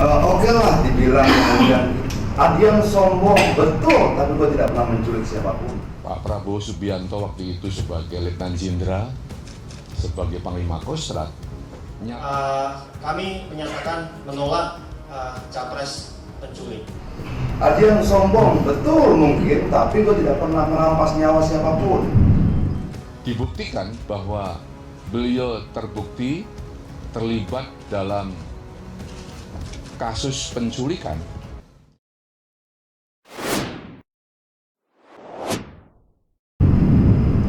Oke lah dibilang Adian sombong, betul, tapi gue tidak pernah menculik siapapun. Pak Prabowo Subianto waktu itu sebagai Letnan Jenderal, sebagai Panglima Kostrad. Kami menyatakan menolak capres penculik. Adian sombong, betul mungkin, tapi gue tidak pernah merampas nyawa siapapun. Dibuktikan bahwa beliau terbukti terlibat dalam kasus penculikan.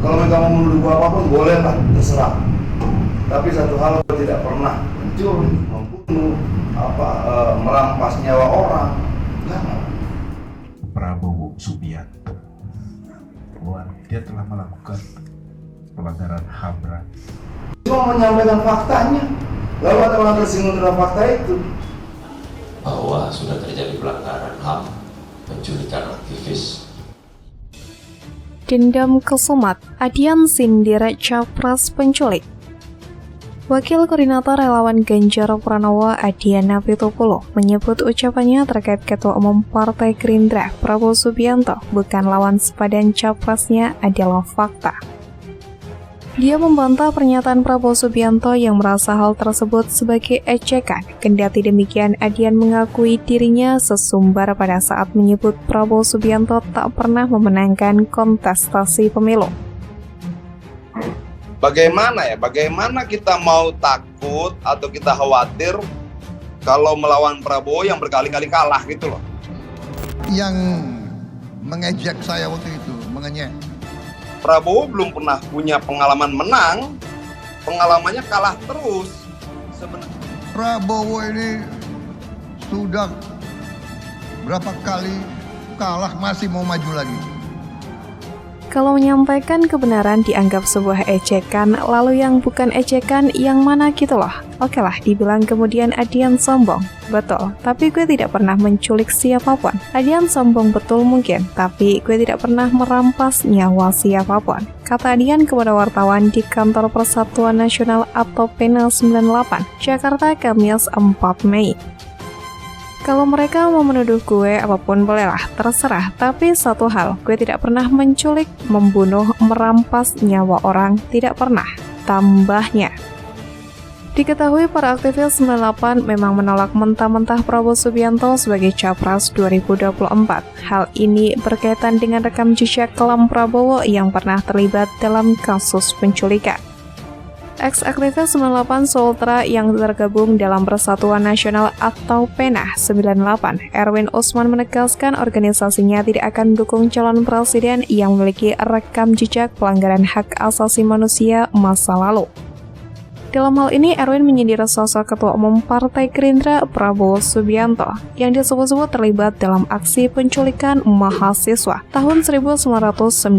Kalau mereka mau menuduh gue apapun, boleh lah, terserah. Tapi satu hal, gue tidak pernah mencuri, membunuh, merampas nyawa orang. Jangan. Prabowo Subianto bahwa dia telah melakukan pelanggaran HAM berat. Cuma menyampaikan faktanya, lalu ada orang tersinggung dalam fakta itu. Bahwa sudah terjadi pelanggaran HAM, penculikan aktivis. Dendam kesumat, Adian sindir capres penculik. Wakil Koordinator Relawan Ganjar Pranowo Adian Apitupulu menyebut ucapannya terkait Ketua Umum Partai Gerindra Prabowo Subianto bukan lawan sepadan capresnya adalah fakta. Dia membantah pernyataan Prabowo Subianto yang merasa hal tersebut sebagai ejekan. Kendati demikian, Adian mengakui dirinya sesumbar pada saat menyebut Prabowo Subianto tak pernah memenangkan kontestasi pemilu. Bagaimana kita mau takut atau kita khawatir kalau melawan Prabowo yang berkali-kali kalah gitu loh. Yang mengejek saya waktu itu, mengenyek. Prabowo belum pernah punya pengalaman menang, pengalamannya kalah terus. Sebenarnya Prabowo ini sudah berapa kali kalah masih mau maju lagi. Kalau menyampaikan kebenaran dianggap sebuah ejekan, lalu yang bukan ejekan yang mana gitu loh. Oke lah, dibilang kemudian Adian sombong. Betul, tapi gue tidak pernah menculik siapapun. Adian sombong betul mungkin, tapi gue tidak pernah merampas nyawa siapapun. Kata Adian kepada wartawan di Kantor Persatuan Nasional atau PENA 98, Jakarta, Kamis 4 Mei. Kalau mereka mau menuduh gue apapun bolehlah, terserah. Tapi satu hal, gue tidak pernah menculik, membunuh, merampas nyawa orang, tidak pernah. Tambahnya. Diketahui para aktivis 98 memang menolak mentah-mentah Prabowo Subianto sebagai Capres 2024. Hal ini berkaitan dengan rekam jejak kelam Prabowo yang pernah terlibat dalam kasus penculikan. Ex-aktivis 98 Sultra yang tergabung dalam Persatuan Nasional atau PENA 98, Erwin Usman menegaskan organisasinya tidak akan mendukung calon presiden yang memiliki rekam jejak pelanggaran hak asasi manusia masa lalu. Dalam hal ini, Erwin menyindir sosok Ketua Umum Partai Gerindra Prabowo Subianto yang disebut-sebut terlibat dalam aksi penculikan mahasiswa tahun 1998.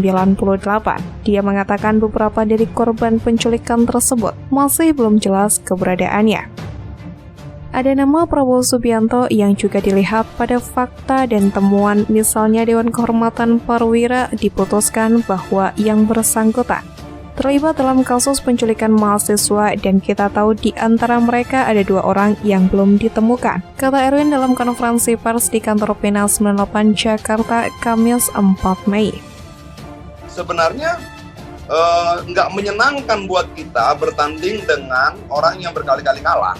Dia mengatakan beberapa dari korban penculikan tersebut masih belum jelas keberadaannya. Ada nama Prabowo Subianto yang juga dilihat pada fakta dan temuan, misalnya Dewan Kehormatan Perwira diputuskan bahwa yang bersangkutan terlibat dalam kasus penculikan mahasiswa dan kita tahu di antara mereka ada 2 orang yang belum ditemukan. Kata Erwin dalam konferensi pers di kantor PENA 98 Jakarta, Kamis 4 Mei. sebenarnya nggak menyenangkan buat kita bertanding dengan orang yang berkali-kali kalah.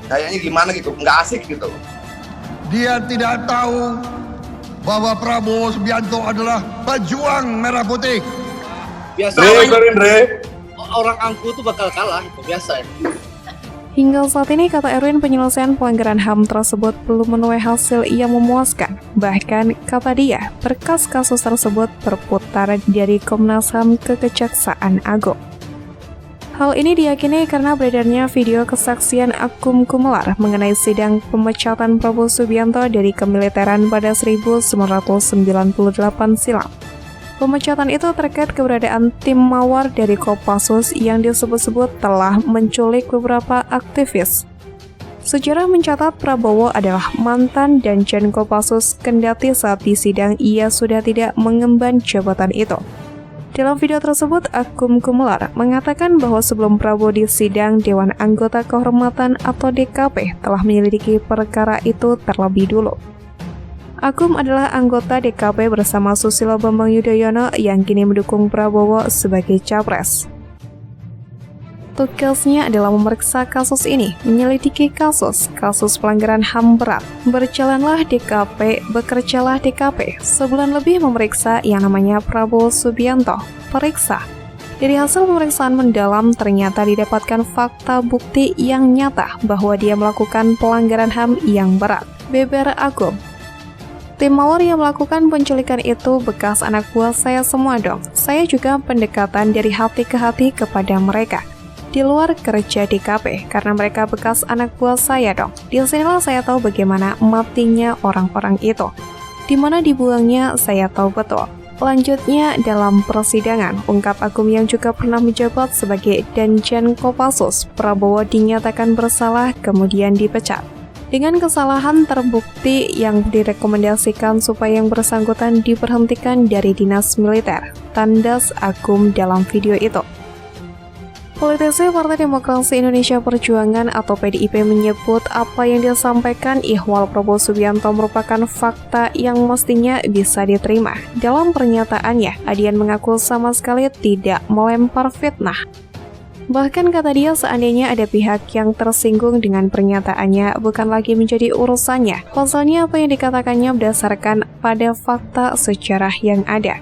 Kayaknya gimana gitu, nggak asik gitu. Dia tidak tahu bahwa Prabowo Subianto adalah pejuang merah putih. Biasa orang angku itu bakal kalah, itu biasa ya. Hingga saat ini, kata Erwin, penyelesaian pelanggaran HAM tersebut belum menuai hasil yang memuaskan. Bahkan, kata dia, berkas kasus tersebut berputar dari Komnas HAM ke Kejaksaan Agung. Hal ini diyakini karena beredarnya video kesaksian Akum Gumelar mengenai sidang pemecatan Prabowo Subianto dari kemiliteran pada 1998 silam. Pemecatan itu terkait keberadaan tim mawar dari Kopassus yang disebut-sebut telah menculik beberapa aktivis. Sejarah mencatat Prabowo adalah mantan Danjen Kopassus, kendati saat di sidang ia sudah tidak mengemban jabatan itu. Dalam video tersebut, Akum Gumelar mengatakan bahwa sebelum Prabowo disidang, Dewan Anggota Kehormatan atau DKP telah menyelidiki perkara itu terlebih dulu. Akum adalah anggota DKP bersama Susilo Bambang Yudhoyono yang kini mendukung Prabowo sebagai capres. Tugasnya adalah memeriksa kasus ini, menyelidiki kasus pelanggaran HAM berat. Bekerjalah DKP, sebulan lebih memeriksa yang namanya Prabowo Subianto. Periksa. Dari hasil pemeriksaan mendalam ternyata didapatkan fakta bukti yang nyata bahwa dia melakukan pelanggaran HAM yang berat. Beber Akum. Tim Mawar yang melakukan penculikan itu bekas anak buah saya semua dong. Saya juga pendekatan dari hati ke hati kepada mereka. Di luar kerja DKP, karena mereka bekas anak buah saya dong. Disinilah saya tahu bagaimana matinya orang-orang itu. Di mana dibuangnya saya tahu betul. Lanjutnya dalam persidangan, ungkap Akum yang juga pernah menjabat sebagai Danjen Kopassus, Prabowo dinyatakan bersalah kemudian dipecat. Dengan kesalahan terbukti yang direkomendasikan supaya yang bersangkutan diberhentikan dari dinas militer, tandas Akum dalam video itu. Politisi Partai Demokrasi Indonesia Perjuangan atau PDIP menyebut apa yang disampaikan Ihwal Prabowo Subianto merupakan fakta yang mestinya bisa diterima. Dalam pernyataannya, Adian mengaku sama sekali tidak melempar fitnah. Bahkan kata dia seandainya ada pihak yang tersinggung dengan pernyataannya bukan lagi menjadi urusannya. Pasalnya apa yang dikatakannya berdasarkan pada fakta sejarah yang ada.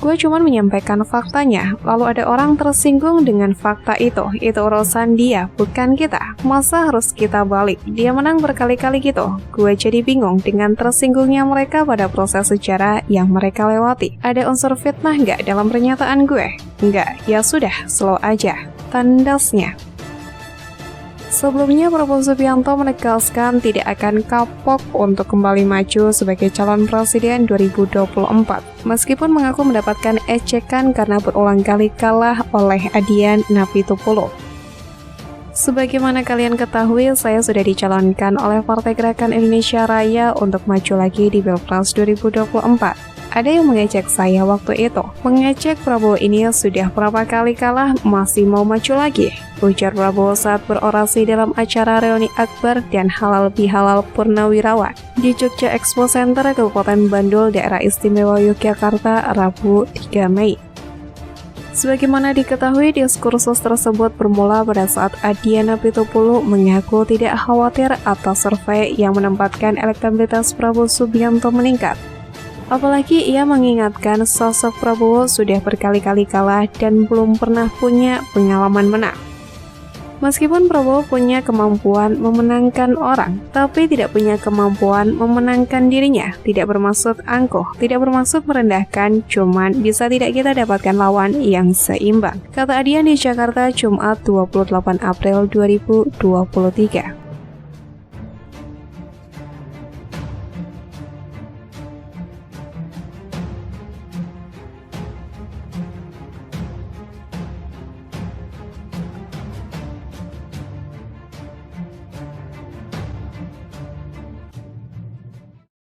Gue cuma menyampaikan faktanya, lalu ada orang tersinggung dengan fakta itu urusan dia, bukan kita. Masa harus kita balik? Dia menang berkali-kali gitu. Gue jadi bingung dengan tersinggungnya mereka pada proses sejarah yang mereka lewati. Ada unsur fitnah nggak dalam pernyataan gue? Nggak, ya sudah, slow aja. Tandasnya. Sebelumnya, Prabowo Subianto menegaskan tidak akan kapok untuk kembali maju sebagai calon presiden 2024. Meskipun mengaku mendapatkan ejekan karena berulang kali kalah oleh Adian Napitupulu. Sebagaimana kalian ketahui, saya sudah dicalonkan oleh Partai Gerakan Indonesia Raya untuk maju lagi di Pilpres 2024. Ada yang mengejek saya waktu itu. Mengejek Prabowo ini sudah berapa kali kalah, masih mau maju lagi? Ujar Prabowo saat berorasi dalam acara reuni akbar dan halal bihalal Purnawirawan di Jogja Expo Center, Kabupaten Bandul, Daerah Istimewa Yogyakarta, Rabu 3 Mei. Sebagaimana diketahui, diskursus tersebut bermula pada saat Adian Napitupulu mengaku tidak khawatir atas survei yang menempatkan elektabilitas Prabowo Subianto meningkat. Apalagi ia mengingatkan sosok Prabowo sudah berkali-kali kalah dan belum pernah punya pengalaman menang. Meskipun Prabowo punya kemampuan memenangkan orang, tapi tidak punya kemampuan memenangkan dirinya. Tidak bermaksud angkuh, tidak bermaksud merendahkan, cuman bisa tidak kita dapatkan lawan yang seimbang. Kata Adian di Jakarta, Jumat 28 April 2023.